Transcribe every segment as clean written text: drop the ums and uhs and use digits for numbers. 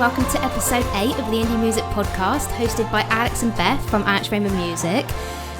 welcome to episode 8 of the Indie Music Podcast, hosted by Alex and Beth from alexrainbirdMusic.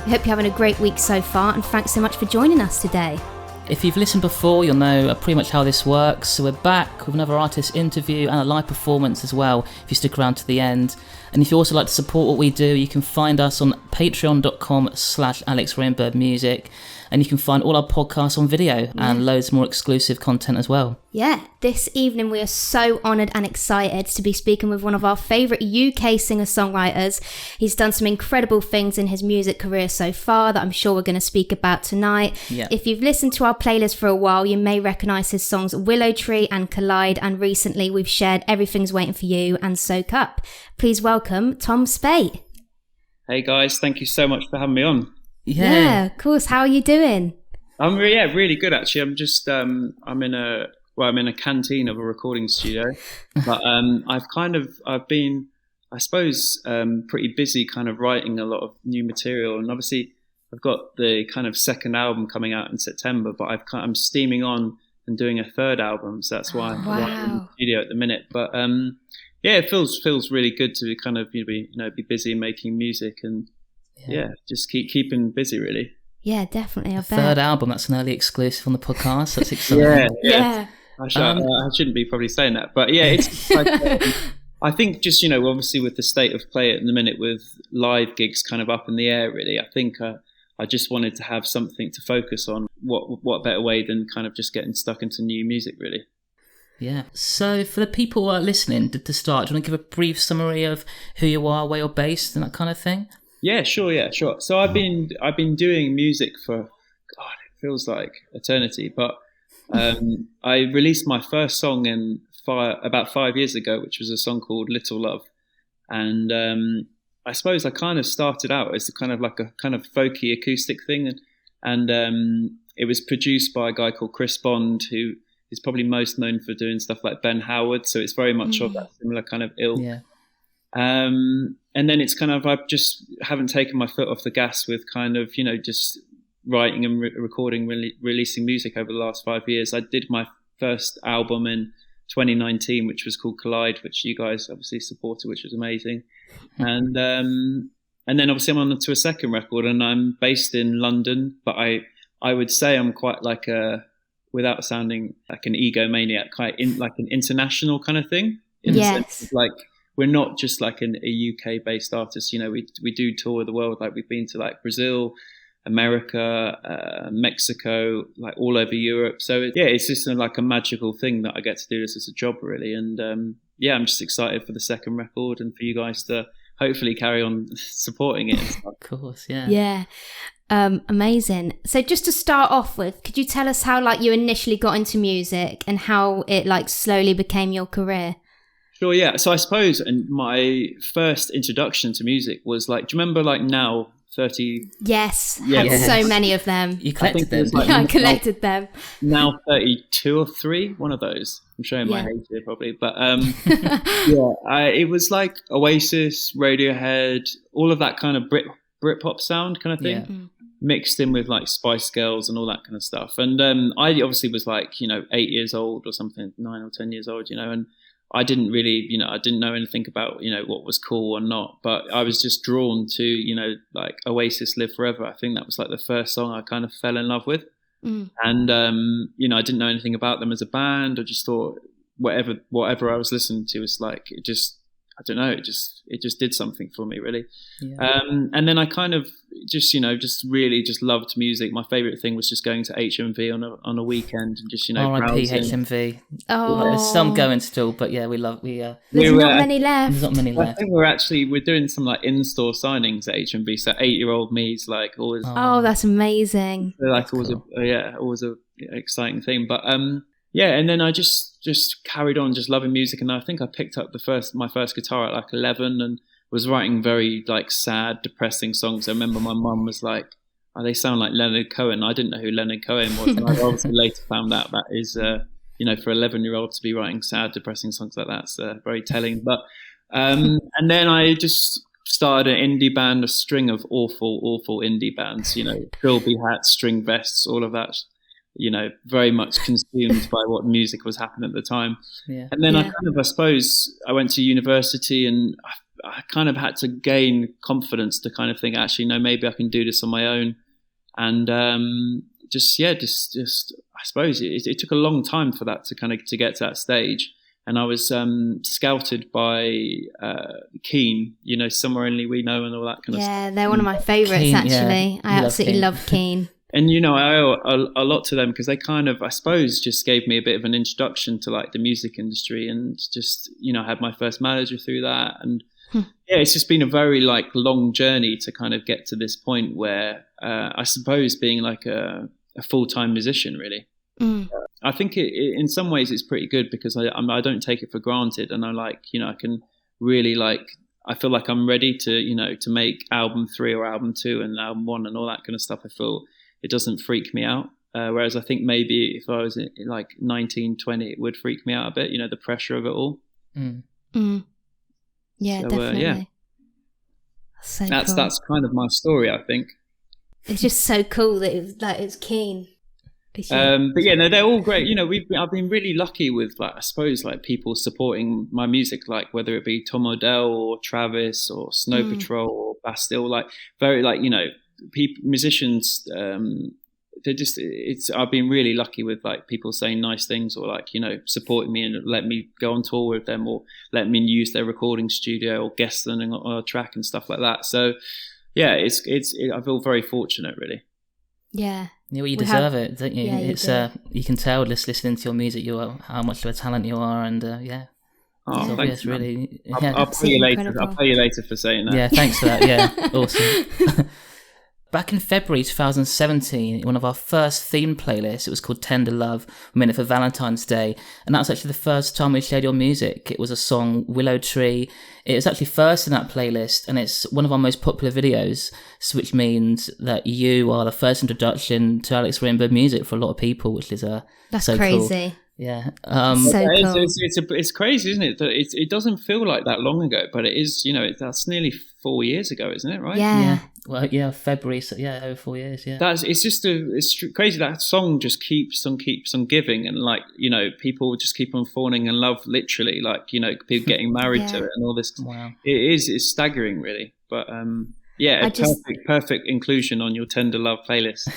We hope you're having a great week so far, and thanks so much for joining us today. If you've listened before, you'll know pretty much how this works. So we're back with another artist interview and a live performance as well, if you stick around to the end. And if you also like to support what we do, you can find us on patreon.com/alexrainbirdmusic. And you can find all our podcasts on video and loads more exclusive content as well. Yeah, this evening we are so honoured and excited to be speaking with one of our favourite UK singer-songwriters. He's done some incredible things in his music career so far that I'm sure we're going to speak about tonight. Yeah. If you've listened to our playlist for a while, you may recognise his songs Willow Tree and Collide, and recently we've shared Everything's Waiting for You and Soak Up. Please welcome Tom Speight. Hey guys, thank you so much for having me on. Yeah, of course. How are you doing? I'm really good actually. I'm just I'm in a canteen of a recording studio, but I've been pretty busy kind of writing a lot of new material, and obviously I've got the kind of second album coming out in September, but I'm steaming on and doing a third album, so that's why I'm in the studio at the minute. But it feels really good to kind of be busy making music and just keeping busy, really. Yeah, definitely. I bet. Third album, that's an early exclusive on the podcast. That's exciting. Yeah. I shouldn't be probably saying that, but yeah, it's like, I think just, obviously with the state of play at the minute with live gigs kind of up in the air, really, I think I just wanted to have something to focus on. What better way than kind of just getting stuck into new music, really. Yeah. So for the people who are listening to start, do you want to give a brief summary of who you are, where you're based and that kind of thing? Yeah, sure. So I've been doing music for, God, it feels like eternity. But I released my first song about 5 years ago, which was a song called Little Love. And I suppose I kind of started out as kind of like a kind of folky acoustic thing. And it was produced by a guy called Chris Bond, who is probably most known for doing stuff like Ben Howard. So it's very much of that similar kind of ilk. Yeah. And then it's kind of, I just haven't taken my foot off the gas with kind of, just writing and recording, releasing music over the last 5 years. I did my first album in 2019, which was called Collide, which you guys obviously supported, which was amazing. And then obviously I'm on to a second record, and I'm based in London, but I would say I'm quite like without sounding like an egomaniac, like an international kind of thing. In the sense of like, we're not just like a UK based artist, we do tour the world. Like we've been to like Brazil, America, Mexico, like all over Europe. So it's just like a magical thing that I get to do this as a job, really. And I'm just excited for the second record and for you guys to hopefully carry on supporting it. Of course, yeah. Yeah. Amazing. So just to start off with, could you tell us how like you initially got into music and how it like slowly became your career? Sure, yeah. So I suppose my first introduction to music was like, do you remember like Now 30? Yes, had so many of them. You collected them? Like, I collected them. Now 32 or 3, one of those. I'm showing my age here probably. But it was like Oasis, Radiohead, all of that kind of Britpop sound kind of thing. Yeah. Mixed in with like Spice Girls and all that kind of stuff. And I obviously was like, 8 years old or something, 9 or 10 years old, and I didn't really, I didn't know anything about, what was cool or not, but I was just drawn to, like Oasis Live Forever. I think that was like the first song I kind of fell in love with. And, I didn't know anything about them as a band. I just thought whatever I was listening to was like, it just, I don't know, it just did something for me, really. Yeah. And then I kind of just really just loved music. My favorite thing was just going to HMV on a weekend and just, R.I.P. browsing. HMV. Oh, There's some going still, but yeah, there's not many left. There's not many I left. think we're doing some like in-store signings at HMV. So 8-year-old me's like always. Oh, that's amazing. Like always a exciting thing. But and then I just carried on just loving music, and I think I picked up my first guitar at like 11 and was writing very like sad, depressing songs. I remember my mum was like, "Oh, they sound like Leonard Cohen." I didn't know who Leonard Cohen was, and I obviously later found out that is, for 11-year-olds to be writing sad, depressing songs like that's very telling. But and then I just started an indie band, a string of awful indie bands. Trilby hats, string vests, all of that. very much consumed by what music was happening at the time. Yeah. And then I suppose I went to university, and I kind of had to gain confidence to kind of think, actually, no, maybe I can do this on my own. And just I suppose it took a long time for that to get to that stage. And I was scouted by Keane, Somewhere Only We Know and all that kind of stuff. Yeah, they're one of my favourites, Keane, actually. yeah. I absolutely love Keane. And, I owe a lot to them, because they kind of, I suppose, just gave me a bit of an introduction to like the music industry, and just, I had my first manager through that. And it's just been a very like long journey to kind of get to this point where I suppose being like a full-time musician, really. I think in some ways it's pretty good, because I don't take it for granted, and I like, I can really like, I feel like I'm ready to, to make album 3 or album 2 and album 1 and all that kind of stuff. I feel it doesn't freak me out. Whereas I think maybe if I was like 19, 20, it would freak me out a bit, the pressure of it all. Yeah, so, definitely. That's kind of my story, I think. It's just so cool that it was Keane. But yeah, no, they're all great. I've been really lucky with, like, I suppose, like, people supporting my music, like whether it be Tom Odell or Travis or Snow Patrol or Bastille, like very, like, musicians. They're just, I've been really lucky with like people saying nice things, or like, supporting me and let me go on tour with them, or let me use their recording studio, or guest them on a track and stuff like that. So yeah, I feel very fortunate, really. Yeah. Yeah, well, you deserve it, don't you? Yeah, you can tell just listening to your music, how much of a talent you are, and Oh, thanks, really. I'll pay you later. I'll pay you later for saying that. Yeah, thanks for that. Yeah, awesome. Back in February 2017, one of our first theme playlists, it was called Tender Love, we made it for Valentine's Day, and that was actually the first time we shared your music. It was a song, Willow Tree. It was actually first in that playlist, and it's one of our most popular videos, which means that you are the first introduction to alexrainbirdMusic for a lot of people, which is that's so crazy. Cool. Yeah, so cool. It's crazy, isn't it? That it doesn't feel like that long ago, but it is. That's nearly 4 years ago, isn't it? Right? Yeah. Well, yeah, February. So yeah, over 4 years. Yeah. It's crazy. That song just keeps on giving, and like, people just keep on falling in love, literally. Like, people getting married to it and all this. Wow. It's staggering, really. But perfect inclusion on your Tender Love playlist.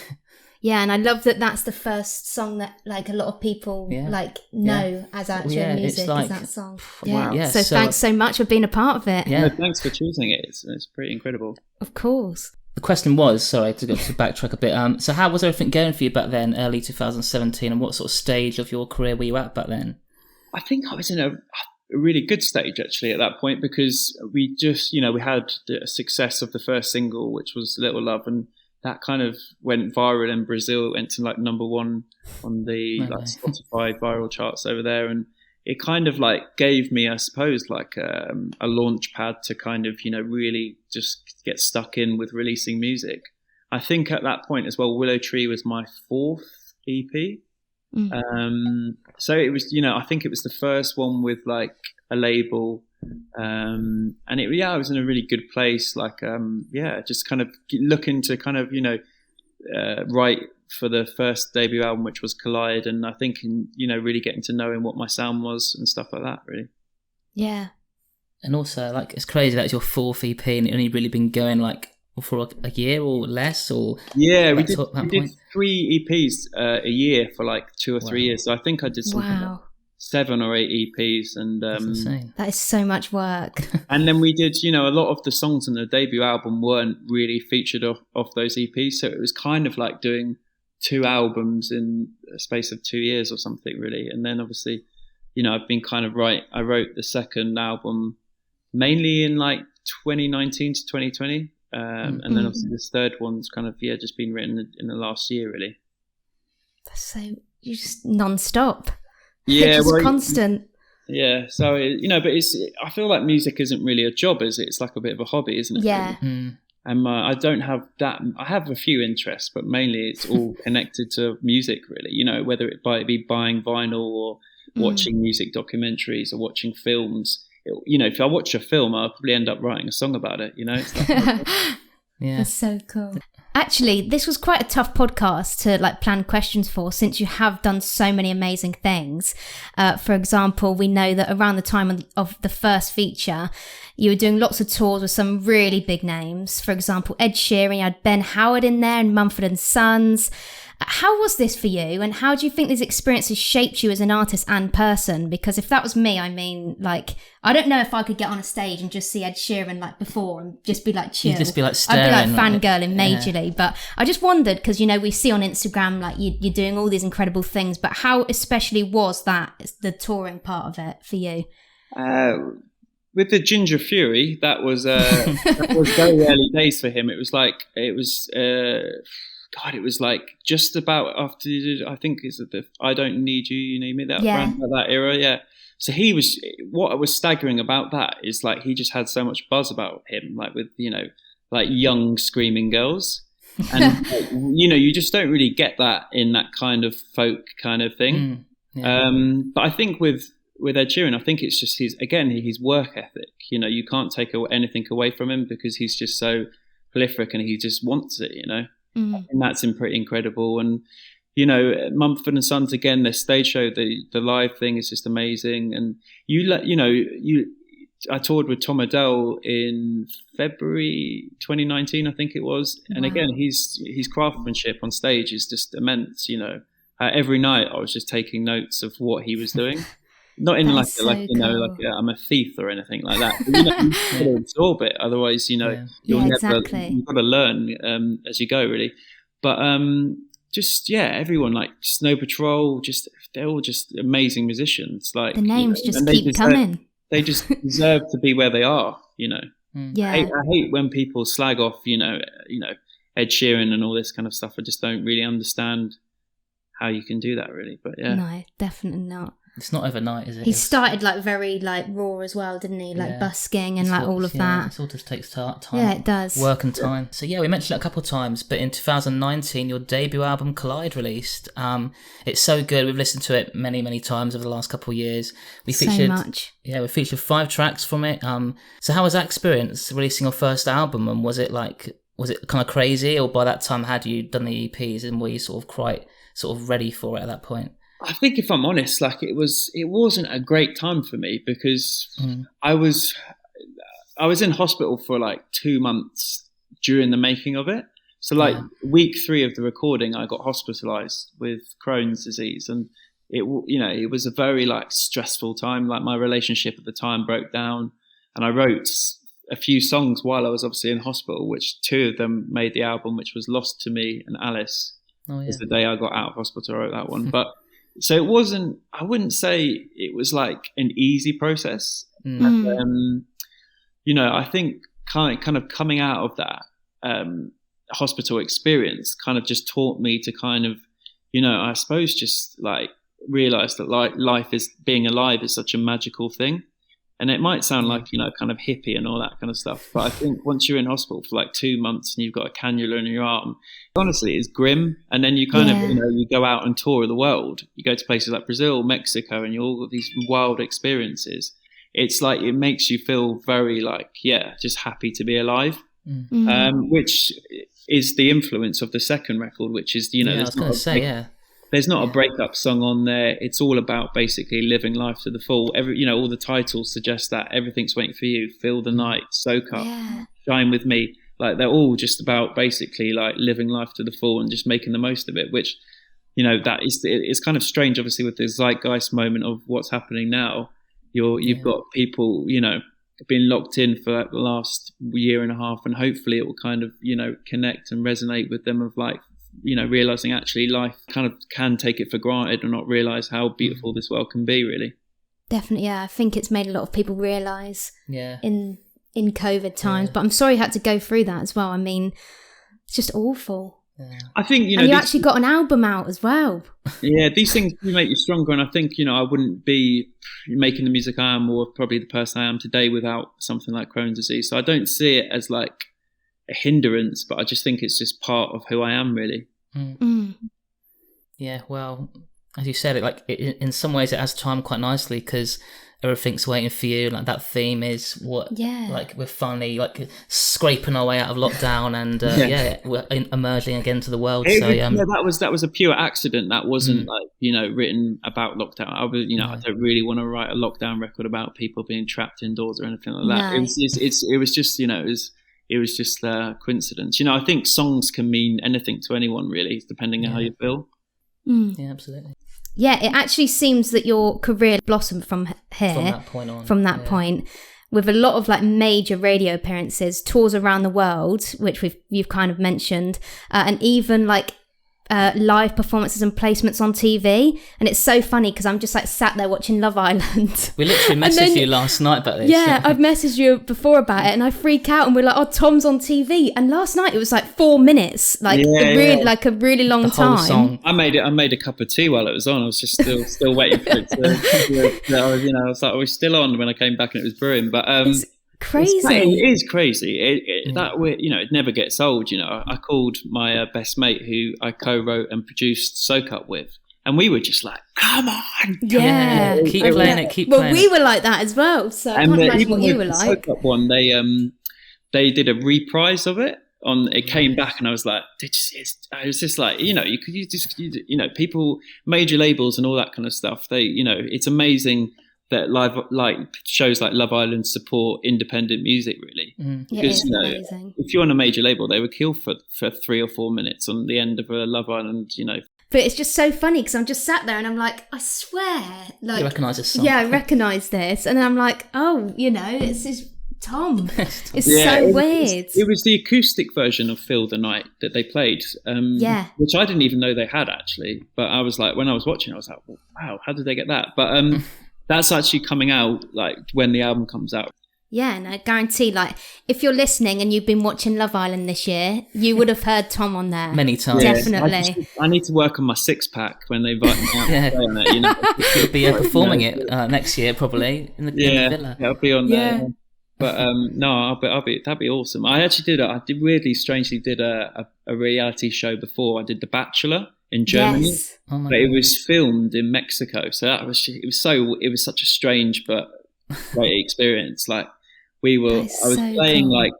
Yeah, and I love that that's the first song that like a lot of people know as actual music, is that song. Wow. Yeah. So thanks so much for being a part of it. Yeah. No, thanks for choosing it. It's pretty incredible. Of course. The question was, sorry to backtrack a bit. So how was everything going for you back then, early 2017, and what sort of stage of your career were you at back then? I think I was in a really good stage actually at that point, because we just, we had the success of the first single, which was Little Love, and that kind of went viral in Brazil. It went to like number 1 on the Spotify viral charts over there, and it kind of like gave me, I suppose, like a launch pad to kind of, really just get stuck in with releasing music. I think at that point as well, Willow Tree was my 4th EP. So it was, I think it was the first one with like a label. And I was in a really good place, like just kind of looking to kind of write for the first debut album, which was Collide, and I think really getting to knowing what my sound was and stuff like that, really. Yeah. And also, like, it's crazy that's your 4th EP and it only really been going like for a year or less, or we did 3 EPs a year for like 2 or 3 years, so I think I did something like 7 or 8 EPs, and that's insane. That is so much work. And then we did, a lot of the songs on the debut album weren't really featured off those EPs, so it was kind of like doing 2 albums in a space of 2 years or something, really. And then obviously, I've been kind of I wrote the second album mainly in like 2019 to 2020, and then obviously this third one's kind of just been written in the last year, really. That's so, you just non-stop. Yeah, it's just constant. Yeah, so but I feel like music isn't really a job, is it? It's like a bit of a hobby, isn't it? Yeah. Really? And I don't have that. I have a few interests, but mainly it's all connected to music, really. Whether it be buying vinyl or watching music documentaries or watching films. If I watch a film, I'll probably end up writing a song about it. It's like, That's so cool. Actually, this was quite a tough podcast to like plan questions for, since you have done so many amazing things. For example, we know that around the time of the first feature, you were doing lots of tours with some really big names. For example, Ed Sheeran, you had Ben Howard in there and Mumford & Sons. How was this for you, and how do you think these experiences shaped you as an artist and person? Because if that was me, I mean, like, I don't know if I could get on a stage and just see Ed Sheeran like before and just be like chill. You'd just be like staring. I'd be like fangirling majorly. But I just wondered, because, you know, we see on Instagram like you're doing all these incredible things, but how especially was that, the touring part of it for you? With the Ginger Fury, that was very early days for him. It was it was like just about after, I think it's the I Don't Need You, You Need Me, around that era, yeah. So what was staggering about that is like he just had so much buzz about him, like with, you know, like young screaming girls. And like, you know, you just don't really get that in that kind of folk kind of thing. But I think with Ed Sheeran, I think it's just his work ethic. You know, you can't take anything away from him because he's just so prolific and he just wants it, you know. And that's pretty incredible. And, you know, Mumford & Sons, again, their stage show, the live thing is just amazing. And I toured with Tom Odell in February 2019, I think it was. And again, his craftsmanship on stage is just immense, you know. Every night I was just taking notes of what he was doing. Not in I'm a thief or anything like that. But, you know, you've got to absorb it. Otherwise, you know, you've got to learn as you go, really. But everyone like Snow Patrol, they're all just amazing musicians. Like the names just keep coming. They just deserve to be where they are, you know. Yeah. I hate when people slag off, you know, Ed Sheeran and all this kind of stuff. I just don't really understand how you can do that, really. But yeah, no, definitely not. It's not overnight, is it? He started like very like raw as well, didn't he? Like busking and like all of that. It all just takes time. Yeah, it does. Work and time. So yeah, we mentioned it a couple of times, but in 2019, your debut album Collide released. It's so good. We've listened to it many, many times over the last couple of years. We featured 5 tracks from it. So how was that experience releasing your first album? And was it kind of crazy, or by that time had you done the EPs and were you sort of ready for it at that point? I think if I'm honest, like it wasn't a great time for me because I was in hospital for like 2 months during the making of it. So like week 3 of the recording, I got hospitalized with Crohn's disease, and it was a very like stressful time. Like my relationship at the time broke down, and I wrote a few songs while I was obviously in hospital, which 2 of them made the album, which was Lost to Me and Alice. Is the day I got out of hospital, I wrote that one. But so it wasn't, I wouldn't say it was like an easy process. You know, I think kind of coming out of that hospital experience kind of just taught me to kind of, you know, I suppose just like realize that life is, being alive is such a magical thing. And it might sound like, you know, kind of hippie and all that kind of stuff. But I think once you're in hospital for like 2 months and you've got a cannula in your arm, honestly, it's grim. And then you kind of, you know, you go out and tour the world. You go to places like Brazil, Mexico, and you all got these wild experiences. It's like, it makes you feel very like, just happy to be alive. Which is the influence of the second record, which is, you know, there's not a breakup song on there. It's all about basically living life to the full. All the titles suggest that. Everything's waiting for you. Feel the night. Soak up. Shine with me. Like they're all just about basically like living life to the full and just making the most of it. Which, you know, it's kind of strange, obviously, with the zeitgeist moment of what's happening now. You've got people, you know, being locked in for the last year and a half, and hopefully it will kind of, you know, connect and resonate with them of like, you know, realizing actually life kind of can take it for granted and not realize how beautiful this world can be, really. Definitely, I think it's made a lot of people realize in COVID times. But I'm sorry you had to go through that as well. I mean, it's just awful. I think, you know, and you actually got an album out as well. Yeah, these things do make you stronger, and I think, you know, I wouldn't be making the music I am, or probably the person I am today, without something like Crohn's disease. So I don't see it as like a hindrance, but I just think it's just part of who I am, really. Yeah, well, as you said, in some ways it has timed quite nicely, because Everything's Waiting for You, like that theme is what, like we're finally like scraping our way out of lockdown and we're emerging again to the world. That was a pure accident. That wasn't like, you know, written about lockdown. I was, you know, I don't really want to write a lockdown record about people being trapped indoors or anything like that. No. It was just, you know, it was just a coincidence. You know, I think songs can mean anything to anyone really, depending on how you feel. Yeah, absolutely. Yeah, it actually seems that your career blossomed from here. From that point on. From that point, with a lot of like major radio appearances, tours around the world, which you've kind of mentioned, and even like live performances and placements on TV. And it's so funny because I'm just like sat there watching Love Island. We literally messaged you last night about this. Yeah, I've messaged you before about it and I freak out and we're like, oh, Tom's on TV. And last night it was like 4 minutes, like like a really long time. Song. I made a cup of tea while it was on. I was just still waiting for it to I was like, I was still on when I came back and it was brewing. But it's crazy. It is crazy. That way, you know, it never gets old. You know, I called my best mate who I co-wrote and produced Soak Up with, and we were just like, "Come on, keep playing it, keep playing." Well, we were like that as well. So I can't imagine what you were like. Soak Up one, they did a reprise of it. It came back, and I was like, I was just like, you know, you know, people, major labels and all that kind of stuff. They, you know, it's amazing that live, like shows like Love Island support independent music really, because you know, amazing. If you're on a major label, they would kill for 3 or 4 minutes on the end of a Love Island, you know. But it's just so funny because I'm just sat there and I'm like, I swear, like, you recognise this song? Yeah, I recognise this, and then I'm like, oh, you know, it's Tom. It's so weird. It was the acoustic version of Feel the Night that they played, which I didn't even know they had actually. But I was like, when I was watching, I was like, wow, how did they get that? But that's actually coming out like when the album comes out. Yeah, and I guarantee, like, if you're listening and you've been watching Love Island this year, you would have heard Tom on there. Many times. Definitely. I need to work on my 6-pack when they invite me out to play on it, you know. You'll be performing it next year, probably, in the villa. Yeah, I'll be on there. But no, that'd be awesome. I actually did strangely did a reality show before. I did The Bachelor in Germany, yes. But it was filmed in Mexico. So it was such a strange but great experience. Like I was playing cool. Like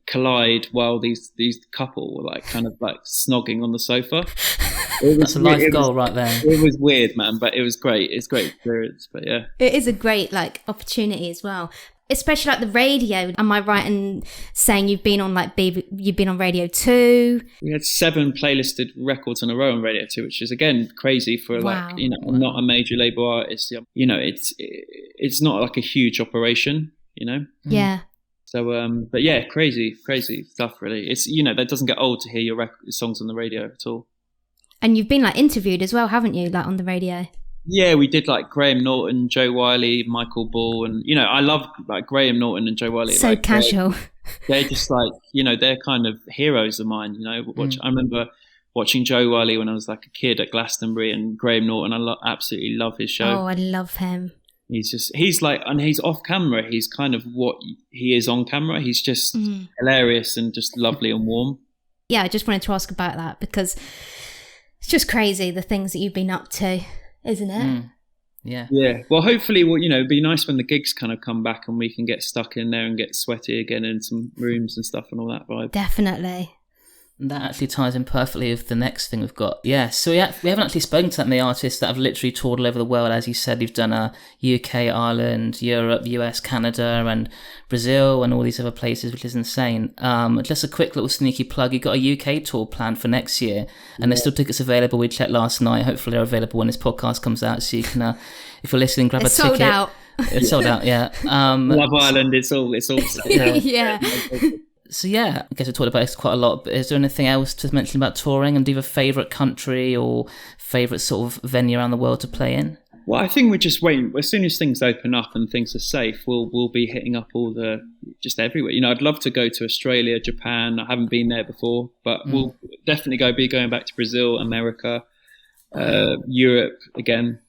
Collide while these couple were like kind of like snogging on the sofa. That's a life goal right there. It was weird, man, but it was great. It's a great experience. But yeah, it is a great like opportunity as well. Especially like the radio. Am I right in saying you've been on Radio 2? We had 7 playlisted records in a row on Radio 2, which is again crazy for like, you know, not a major label artist. You know, it's not like a huge operation, you know? Yeah. So, but yeah, crazy stuff really. It's, you know, that doesn't get old to hear your songs on the radio at all. And you've been like interviewed as well, haven't you? Like on the radio. Yeah, we did like Graham Norton, Joe Wiley, Michael Ball, and you know, I love like Graham Norton and Joe Wiley. So like, casual. They're just like, you know, they're kind of heroes of mine. You know, I remember watching Joe Wiley when I was like a kid at Glastonbury, and Graham Norton. I absolutely love his show. Oh, I love him. He's like, and he's off camera. He's kind of what he is on camera. He's just hilarious and just lovely and warm. Yeah, I just wanted to ask about that because it's just crazy the things that you've been up to. Isn't it? Yeah. Well, hopefully, you know, it'd be nice when the gigs kind of come back and we can get stuck in there and get sweaty again in some rooms and stuff and all that vibe. Definitely. And that actually ties in perfectly with the next thing we've got. Yeah, so we haven't actually spoken to that many artists that have literally toured all over the world. As you said, you've done UK, Ireland, Europe, US, Canada, and Brazil, and all these other places, which is insane. Just a quick little sneaky plug. You've got a UK tour planned for next year, and there's still tickets available. We checked last night. Hopefully they're available when this podcast comes out, so you can, if you're listening, grab a ticket. It's sold out. It's sold out, yeah. Love Island, it's all yeah. So yeah, I guess we talked about this quite a lot, but is there anything else to mention about touring, and do you have a favourite country or favourite sort of venue around the world to play in? Well, I think we're just waiting. As soon as things open up and things are safe, we'll be hitting up just everywhere. You know, I'd love to go to Australia, Japan. I haven't been there before, but we'll definitely be going back to Brazil, America, Europe again.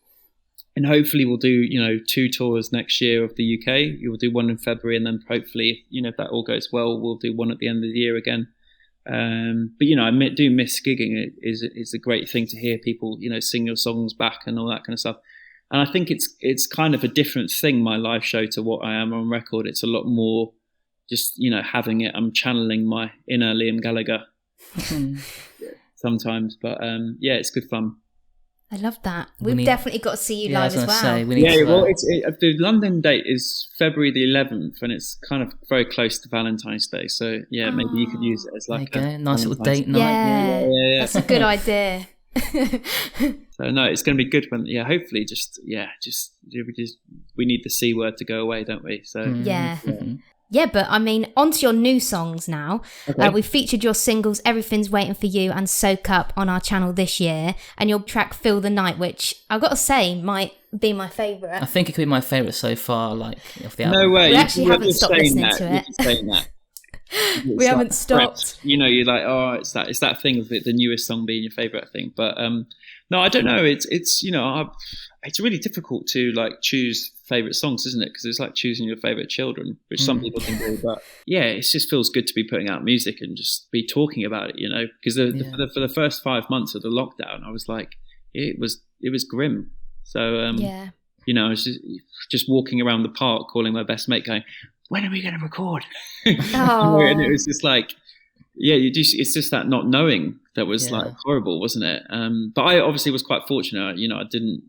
And hopefully we'll do, you know, 2 tours next year of the UK. We'll do one in February, and then hopefully, you know, if that all goes well, we'll do one at the end of the year again. But, you know, I do miss gigging. It's a great thing to hear people, you know, sing your songs back and all that kind of stuff. And I think it's kind of a different thing, my live show, to what I am on record. It's a lot more just, having it. I'm channeling my inner Liam Gallagher sometimes. But it's good fun. I love that. We've definitely got to see you live as well. The London date is February the 11th, and it's kind of very close to Valentine's Day. So maybe you could use it as like a nice little date night. Yeah, that's a good idea. So no, it's going to be good when hopefully we need the C word to go away, don't we? So yeah, but I mean, onto your new songs now. Okay. We featured your singles Everything's Waiting for You and Soak Up on our channel this year, and your track Feel the Night, which I've got to say might be my favourite. I think it could be my favourite so far, like off the album. No way. We actually haven't stopped listening to it. You're saying that. We haven't stopped. You're like, oh, it's that thing of the newest song being your favourite, I think. But no, I don't know. It's it's really difficult to like choose favourite songs, isn't it? Because it's like choosing your favourite children, which some people can do. But it just feels good to be putting out music and just be talking about it, Because for the first 5 months of the lockdown, I was like, it was grim. So I was just walking around the park, calling my best mate, going, when are we going to record? Oh. And it was just like, it's just that not knowing that was like horrible, wasn't it? But I obviously was quite fortunate. I didn't,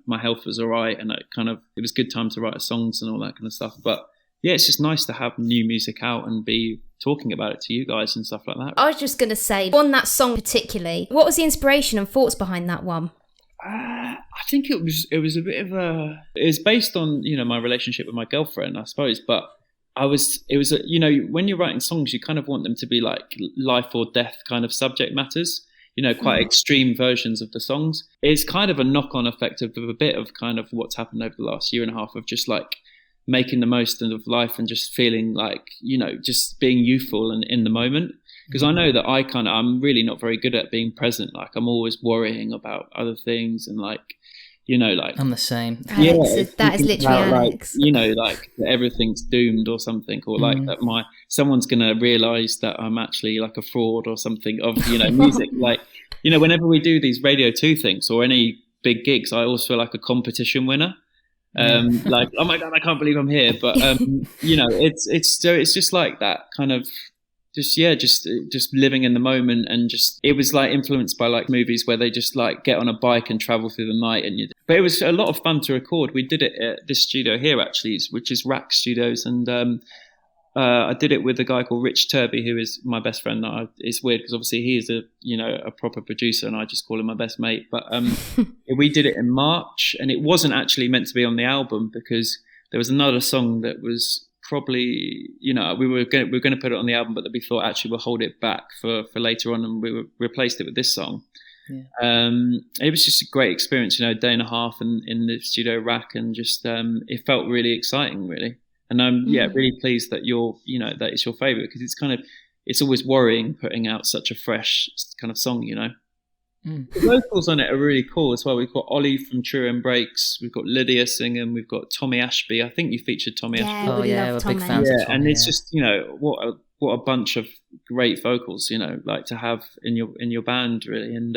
my health was all right, and it was good time to write songs and all that kind of stuff. But it's just nice to have new music out and be talking about it to you guys and stuff like that. I was just going to say, on that song particularly, what was the inspiration and thoughts behind that one? I think it was a bit of it was based on my relationship with my girlfriend, I suppose, but when you're writing songs, you kind of want them to be like life or death kind of subject matters, quite extreme versions of the songs. It's kind of a knock-on effect of a bit of kind of what's happened over the last year and a half of just like making the most of life and just feeling like just being youthful and in the moment. Because I know that I'm really not very good at being present. Like I'm always worrying about other things and like, I'm the same. Alex, that is literally Alex. Like that everything's doomed or something, or like that someone's gonna realise that I'm actually like a fraud or something of music. Like whenever we do these Radio 2 things or any big gigs, I always feel like a competition winner. Like, oh my god, I can't believe I'm here. But it's just like that kind of. Just living in the moment, and it was like influenced by like movies where they just like get on a bike and travel through the night, but it was a lot of fun to record. We did it at this studio here actually, which is Rack Studios, and I did it with a guy called Rich Turby, who is my best friend. It's weird because obviously he is a proper producer, and I just call him my best mate. But we did it in March, and it wasn't actually meant to be on the album because there was another song that was probably we were going to put it on the album, but that we thought actually we'll hold it back for later on, and we replaced it with this song. It was just a great experience, a day and a half in the studio Rack, and just it felt really exciting, really. And I'm really pleased that that it's your favorite, because it's always worrying putting out such a fresh kind of song. The vocals on it are really cool as well. We've got Ollie from True Embrace, we've got Lydia singing, we've got Tommy Ashby. I think you featured Tommy Ashby. Oh yeah, we're big fans of Tommy. And it's just what a bunch of great vocals like to have in your band, really. And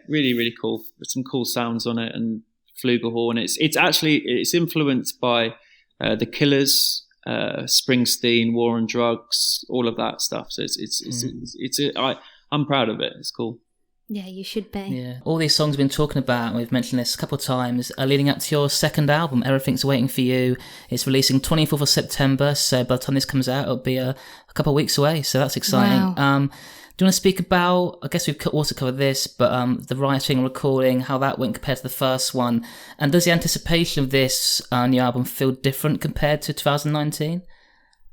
really really cool. There's some cool sounds on it, and flugelhorn. It's influenced by the Killers, Springsteen, War on Drugs, all of that stuff. So I'm proud of it. It's cool. Yeah, you should be. Yeah, all these songs we've been talking about, and we've mentioned this a couple of times, are leading up to your second album, Everything's Waiting for You. It's releasing 24th of September, so by the time this comes out, it'll be a couple of weeks away, so that's exciting. Wow. Do you want to speak about, I guess we've also covered this, but the writing and recording, how that went compared to the first one, and does the anticipation of this new album feel different compared to 2019?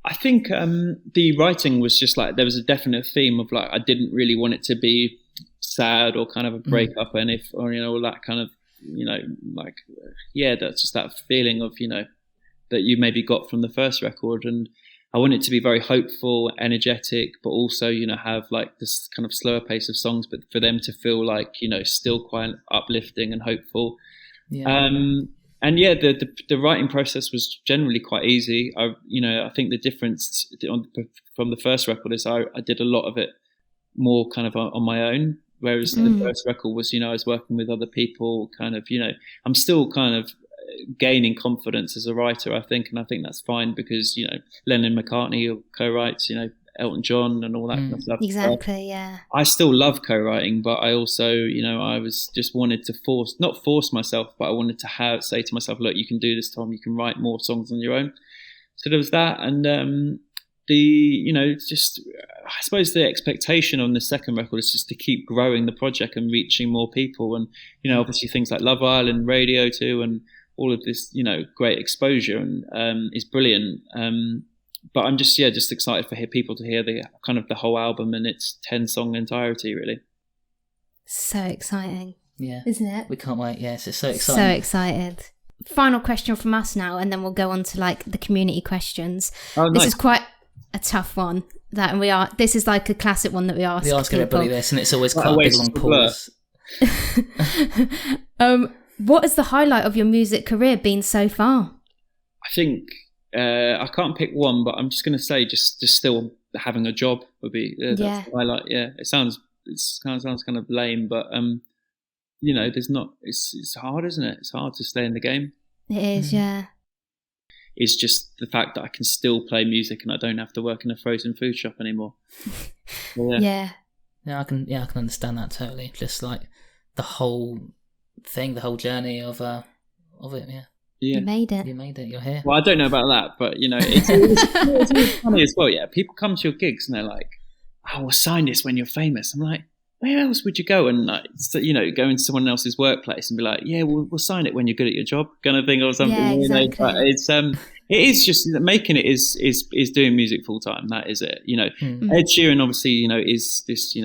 I think the writing was just like, there was a definite theme of like, I didn't really want it to be sad or kind of a breakup, and all that kind of that's just that feeling of that you maybe got from the first record. And I want it to be very hopeful, energetic, but also have like this kind of slower pace of songs, but for them to feel like still quite uplifting and hopeful. The writing process was generally quite easy. I think the difference from the first record is I did a lot of it more kind of on my own, Whereas the first record was, I was working with other people, kind of, I'm still kind of gaining confidence as a writer, I think, and I think that's fine because, Lennon McCartney co-writes, Elton John and all that kind of stuff. Exactly, yeah. I still love co-writing, but I also, I was just wanted to not force myself, but I wanted to say to myself, look, you can do this, Tom, you can write more songs on your own. So there was that, and just I suppose the expectation on the second record is just to keep growing the project and reaching more people, and obviously things like Love Island Radio too, and all of this great exposure, and is brilliant. But I'm just excited for people to hear the kind of the whole album in its 10-song entirety, really. So exciting, isn't it? We can't wait. Yes, it's so exciting. So excited. Final question from us now, and then we'll go on to like the community questions. Oh, nice. This is quite a tough one. This is like a classic one that we ask. We ask everybody this, and it's always quite a big long pause. What is the highlight of your music career been so far? I think I can't pick one, but I'm just going to say just still having a job would be that's the highlight. Yeah, it sounds kind of lame, but there's not. It's hard, isn't it? It's hard to stay in the game. It is, yeah. It's just the fact that I can still play music and I don't have to work in a frozen food shop anymore. Yeah, I can understand that totally. Just like the whole thing, the whole journey of it. Yeah. You made it. You're here. Well, I don't know about that, but it's funny as well. Yeah, people come to your gigs and they're like, "Oh, we'll sign this when you're famous." I'm like, where else would you go and go into someone else's workplace and be like, yeah, we'll sign it when you're good at your job, kind of thing, or something. Yeah, exactly. But it is just making it is doing music full time. That is it. Ed Sheeran obviously is this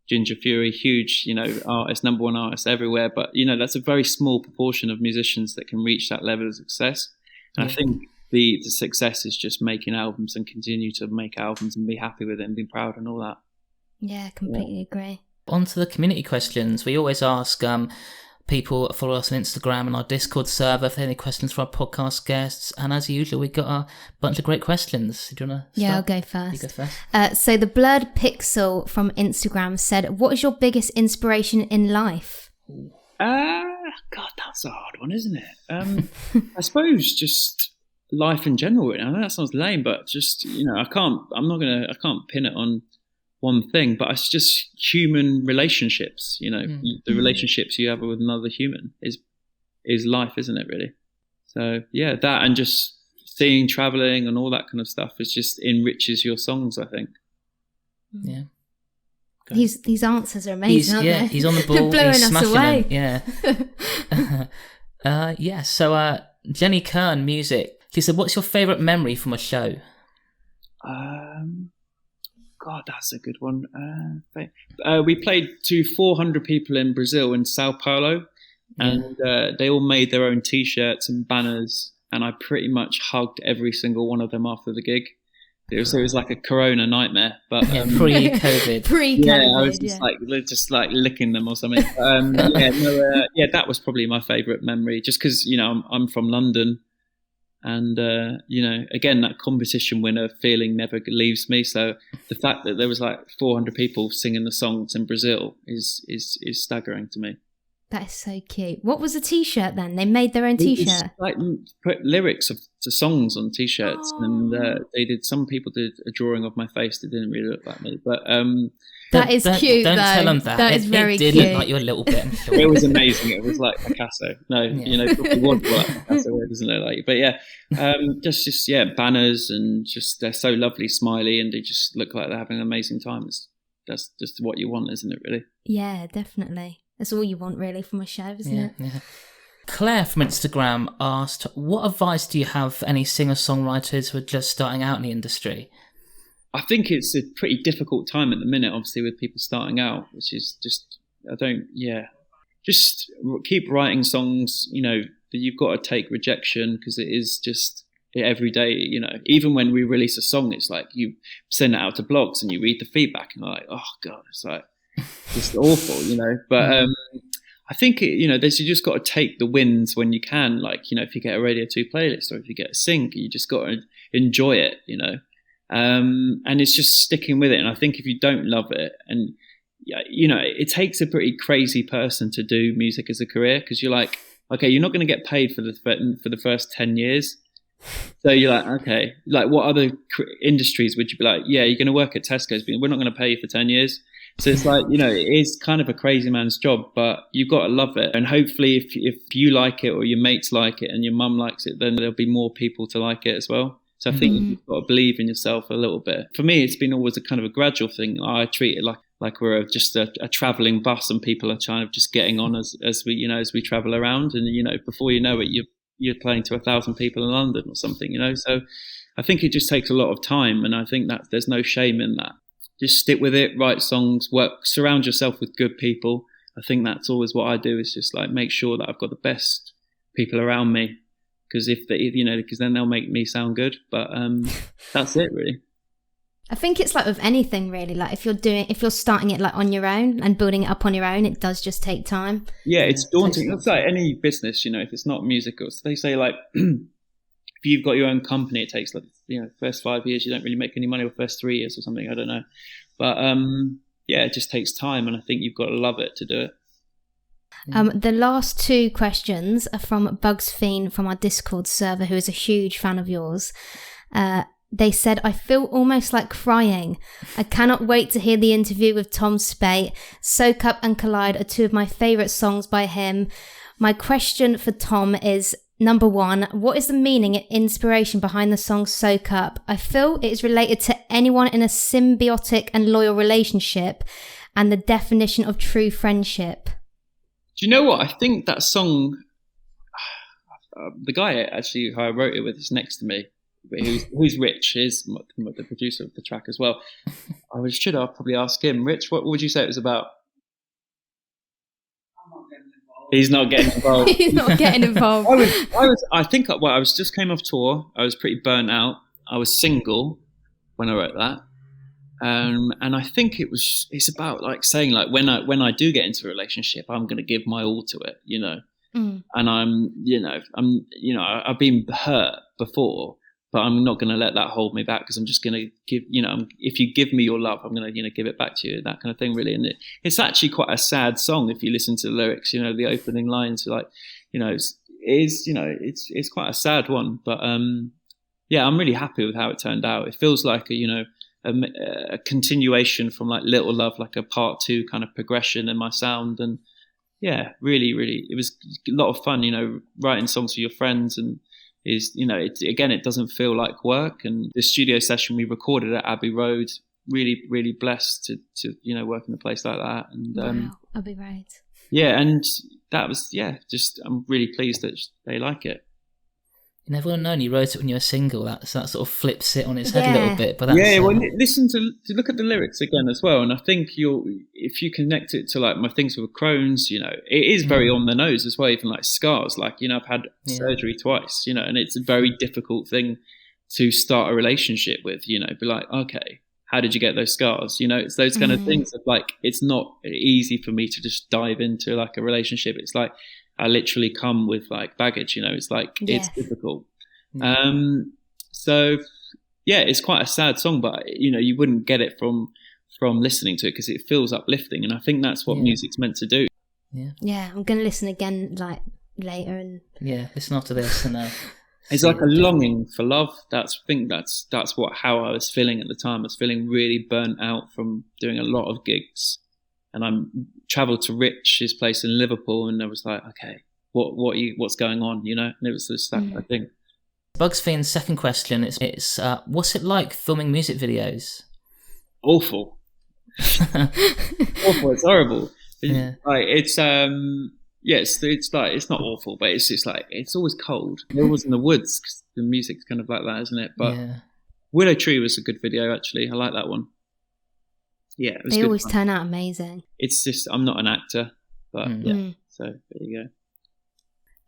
Ginger Fury, huge artist, number one artist everywhere. But that's a very small proportion of musicians that can reach that level of success. And I think the success is just making albums and continue to make albums and be happy with it and be proud and all that. Yeah, completely agree. On to the community questions. We always ask people that follow us on Instagram and our Discord server if they have any questions for our podcast guests. And as usual, we've got a bunch of great questions. Do you want to start? Yeah, I'll go first. You go first. So the Blurred Pixel from Instagram said, what is your biggest inspiration in life? God, that's a hard one, isn't it? I suppose just life in general. I know that sounds lame, but just, I can't pin it on one thing, but it's just human relationships, the relationships you have with another human is life, isn't it, really? So yeah, that and just seeing, traveling and all that kind of stuff is just enriches your songs, I think. Yeah. These answers are amazing, aren't they? He's on the ball. Blowing he's us away. Them. Yeah. So Jenny Kern Music. She said, what's your favourite memory from a show? God, that's a good one. We played to 400 people in Brazil, in Sao Paulo, and they all made their own T-shirts and banners, and I pretty much hugged every single one of them after the gig. It was like a Corona nightmare, but pre-COVID. Yeah, I was just like licking them or something. That was probably my favourite memory, just because I'm from London. And, again, that competition winner feeling never leaves me. So the fact that there was like 400 people singing the songs in Brazil is staggering to me. That is so cute. What was the T-shirt then? They made their own T-shirt? Like put lyrics to songs on T-shirts. Oh. And some people did a drawing of my face that didn't really look like me. But that is cute, Don't tell them that. That is very cute. It did look like you a little bit. I'm sure. It was amazing. It was like Picasso. No, probably was like Picasso, doesn't it? Like, but yeah, just banners and just they're so lovely, smiley, and they just look like they're having an amazing time. That's just what you want, isn't it? Really? Yeah, definitely. That's all you want, really, from a show, isn't it? Yeah. Claire from Instagram asked, what advice do you have for any singer-songwriters who are just starting out in the industry? I think it's a pretty difficult time at the minute, obviously, with people starting out, which is just keep writing songs, that you've got to take rejection, because it is just every day, even when we release a song, it's like you send it out to blogs and you read the feedback and you're like, oh God, it's like, just awful, but I think you just got to take the wins when you can, like if you get a Radio 2 playlist or if you get a sync, you just got to enjoy it, and it's just sticking with it. And I think if you don't love it and it takes a pretty crazy person to do music as a career, because you're like, okay, you're not going to get paid for the first 10 years. So you're like, okay, like what other industries would you be like, yeah, you're going to work at Tesco's, but we're not going to pay you for 10 years. So it's like, it is kind of a crazy man's job, but you've got to love it. And hopefully if you like it or your mates like it and your mum likes it, then there'll be more people to like it as well. So I think you've got to believe in yourself a little bit. For me, it's been always a kind of a gradual thing. I treat it like we're just a traveling bus, and people are kind of just getting on as we travel around. And, before you know it, you're playing to 1,000 people in London or something, So I think it just takes a lot of time. And I think that there's no shame in that. Just stick with it, write songs, work, surround yourself with good people. I think that's always what I do, is just like make sure that I've got the best people around me. Because because then they'll make me sound good. But that's it, really. I think it's like with anything, really. Like if you're starting it like on your own and building it up on your own, it does just take time. Yeah, it's daunting. It's like any business, if it's not musical. They say like if you've got your own company, it takes like first 5 years you don't really make any money, or first 3 years or something. I don't know, but it just takes time, and I think you've got to love it to do it. The last two questions are from Bugs Fiend from our Discord server, who is a huge fan of yours. They said, I feel almost like crying. I cannot wait to hear the interview with Tom Speight. Soak Up and Collide are two of my favourite songs by him. My question for Tom is, number one, what is the meaning and inspiration behind the song Soak Up? I feel it is related to anyone in a symbiotic and loyal relationship, and the definition of true friendship. Do you know what? I think that song, the guy actually who I wrote it with is next to me, who's Rich, is the producer of the track as well. Should I probably ask him, Rich, what would you say it was about? He's not getting involved. He's not getting involved. I just came off tour. I was pretty burnt out. I was single when I wrote that. And I think it's about like saying like when I do get into a relationship, I'm going to give my all to it, and I've been hurt before, but I'm not going to let that hold me back, because I'm just going to give, if you give me your love, I'm going to, give it back to you, that kind of thing, really. And it's actually quite a sad song if you listen to the lyrics, the opening lines are like, it's quite a sad one, but I'm really happy with how it turned out. It feels like a continuation from like Little Love, like a part 2 kind of progression in my sound. And really, really, it was a lot of fun, writing songs for your friends, and it doesn't feel like work. And the studio session we recorded at Abbey Road, really, really blessed to work in a place like that. And wow, Abbey Road. Yeah, and that was I'm really pleased that they like it. You never would have known you wrote it when you were single. That sort of flips it on its head a little bit. But that's, listen to look at the lyrics again as well, and I think if you connect it to like my things with Crohn's, it is very on the nose as well. Even like scars, like I've had surgery twice, and it's a very difficult thing to start a relationship with. Be like, okay, how did you get those scars? It's those kind of things of like, it's not easy for me to just dive into like a relationship. It's like, I literally come with like baggage, it's like, it's difficult. So it's quite a sad song, but you wouldn't get it from listening to it, because it feels uplifting. And I think that's what music's meant to do. Yeah. I'm going to listen again like later. And listen after this. And it's like a longing for love. That's how I was feeling at the time. I was feeling really burnt out from doing a lot of gigs. And I travelled to Rich's place in Liverpool, and I was like, okay, what's going on, And it was just that, I think. Bugs Fiend's second question is, what's it like filming music videos? Awful. Awful. It's horrible. Yeah. Like it's it's not awful, but it's just like, it's always cold. It was in the woods, 'cause the music's kind of like that, isn't it? But Willow Tree was a good video, actually. I like that one. Yeah, it was they always turn out amazing. It's just, I'm not an actor, but so there you go.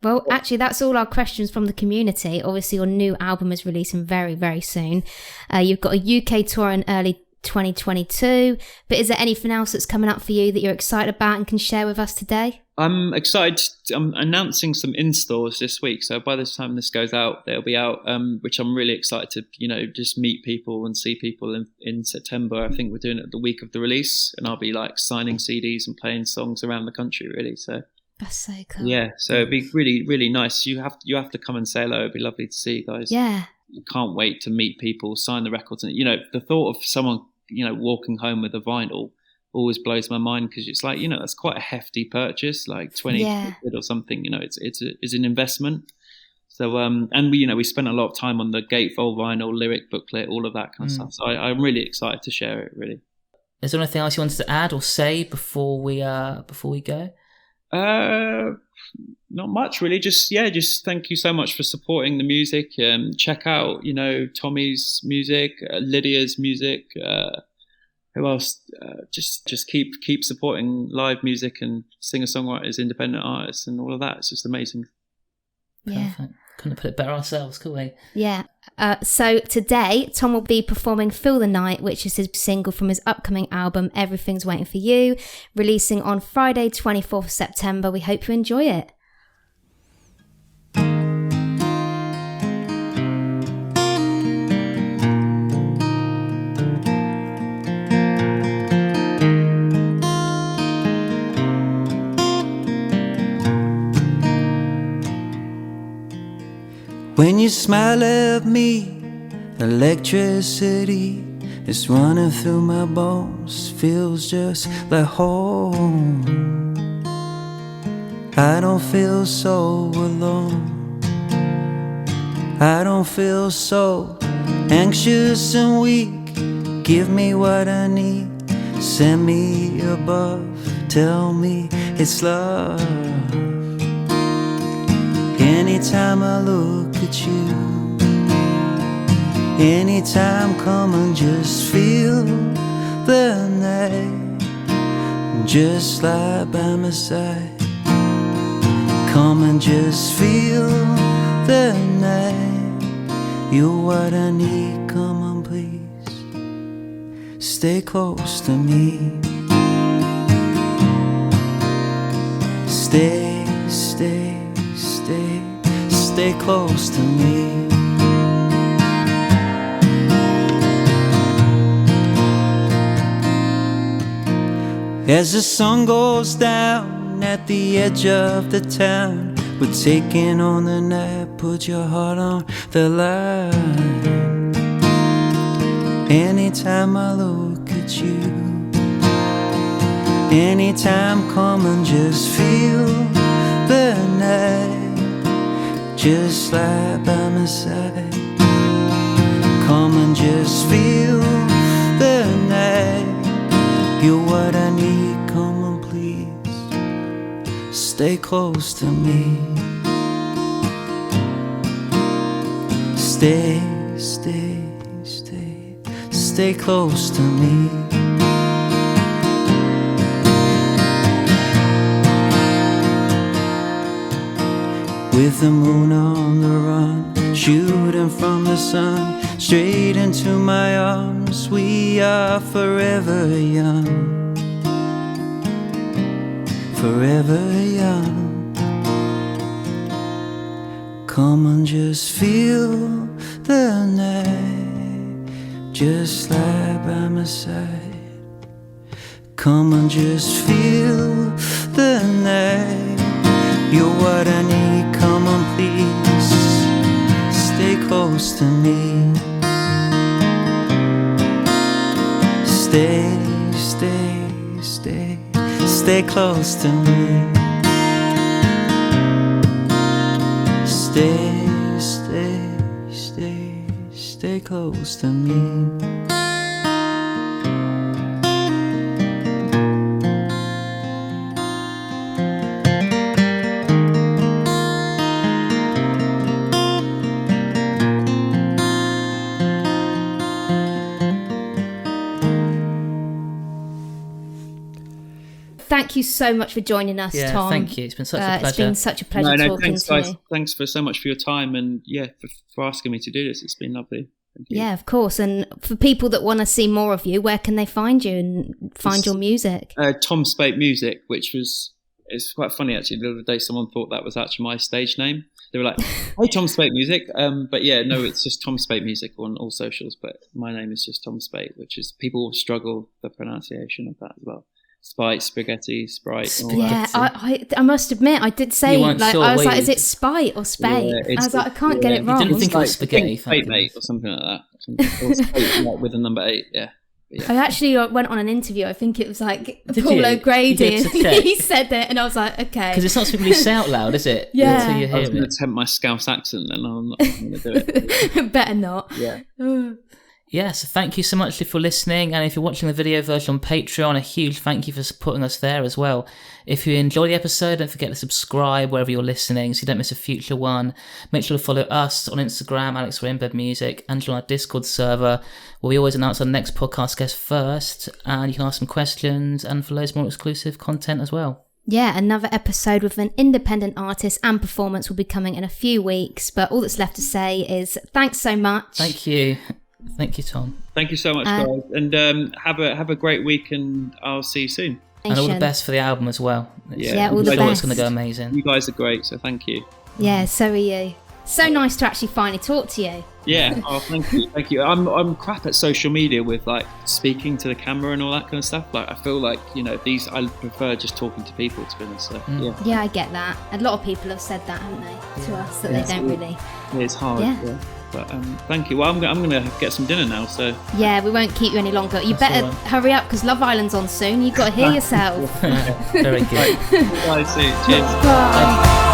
Well, actually, that's all our questions from the community. Obviously, your new album is releasing very, very soon. You've got a UK tour in early 2022. But is there anything else that's coming up for you that you're excited about and can share with us today? I'm excited. I'm announcing some in-stores this week. So by the time this goes out, they'll be out, which I'm really excited to, just meet people and see people in September. I think we're doing it the week of the release, and I'll be like signing CDs and playing songs around the country, really. So that's so cool. Yeah. So it'd be really, really nice. You have to come and say hello. It'd be lovely to see you guys. Yeah. Can't wait to meet people, sign the records. And, the thought of someone, walking home with a vinyl always blows my mind, because it's like, that's quite a hefty purchase, like 20 quid or something. It's an investment. So and we spent a lot of time on the gatefold vinyl, lyric booklet, all of that kind of stuff. So I'm really excited to share it. Really. Is there anything else you wanted to add or say before we go? Not much really. Just thank you so much for supporting the music. Check out Tommy's music, Lydia's music. Who else? Just keep supporting live music and singer-songwriters, independent artists, and all of that. It's just amazing. Yeah. Perfect. Couldn't have put it better ourselves, could we? Yeah. So today, Tom will be performing Feel the Night, which is his single from his upcoming album, Everything's Waiting for You, releasing on Friday, 24th September. We hope you enjoy it. When you smile at me, electricity is running through my bones, feels just like home. I don't feel so alone. I don't feel so anxious and weak. Give me what I need, send me above, tell me it's love. Anytime I look at you, anytime, come and just feel the night, just lie by my side. Come and just feel the night. You're what I need, come on please, stay close to me. Stay, stay, stay, stay close to me. As the sun goes down at the edge of the town, we're taking on the night, put your heart on the line. Anytime I look at you, anytime, come and just feel the night, just lie by my side. Come and just feel the night. You're what I need, come on please, stay close to me. Stay, stay, stay, stay close to me. With the moon on the run, shooting from the sun, straight into my arms, we are forever young, forever young. Come and just feel the night, just lie by my side. Come and just feel the night. You're what I need, come on please, stay close to me. Stay, stay, stay, stay close to me. Stay, stay, stay, stay close to me. Thank you so much for joining us, Tom. Thank you. It's been such a pleasure. It's been such a pleasure talking thanks, to guys. you. Thanks for so much for your time and for asking me to do this. It's been lovely. Yeah, of course. And for people that want to see more of you, where can they find you and find your music? Tom Speight Music, it's quite funny actually. The other day, someone thought that was actually my stage name. They were like, "Hey, Tom Speight Music," but yeah, no, it's just Tom Speight Music on all socials. But my name is just Tom Speight, which is people struggle the pronunciation of that as well. Spite, spaghetti, sprite. Yeah, I must admit, I did say, I was like, is it spite or spate? Yeah, I was like, I can't get it wrong. You didn't think it was spaghetti. Spate mate or something like that. Or spate, like, with a number 8, yeah. Yeah. I actually went on an interview. I think it was like Paul O'Grady, and he said it, and I was like, okay. Because it's not something you say out loud, is it? Yeah. Until you hear I was going to attempt my Scouse accent, and I'm not going to do it. Better not. Yeah. Yeah, so thank you so much for listening, and if you're watching the video version on Patreon, a huge thank you for supporting us there as well. If you enjoyed the episode, don't forget to subscribe wherever you're listening so you don't miss a future one. Make sure to follow us on Instagram, alexrainbirdMusic, and join our Discord server, where we always announce our next podcast guest first, and you can ask some questions and for loads more exclusive content as well. Yeah, another episode with an independent artist and performance will be coming in a few weeks, but all that's left to say is thanks so much. Thank you. Thank you, Tom. Thank you so much, guys. And have a great week, and I'll see you soon. And all the best for the album as well. Yeah, all the best. It's going to go amazing. You guys are great, so thank you. Yeah, so are you. So nice to actually finally talk to you. Yeah, thank you, thank you. I'm crap at social media with like speaking to the camera and all that kind of stuff. Like I feel like I prefer just talking to people, to be honest. So, yeah, I get that. A lot of people have said that, haven't they, to us, that they don't really. It's hard. Yeah. But thank you. Well, I'm going to get some dinner now. So yeah, we won't keep you any longer. You better hurry up because Love Island's on soon. You've got to hear yourself. Very good. Bye, see you. Cheers. Bye.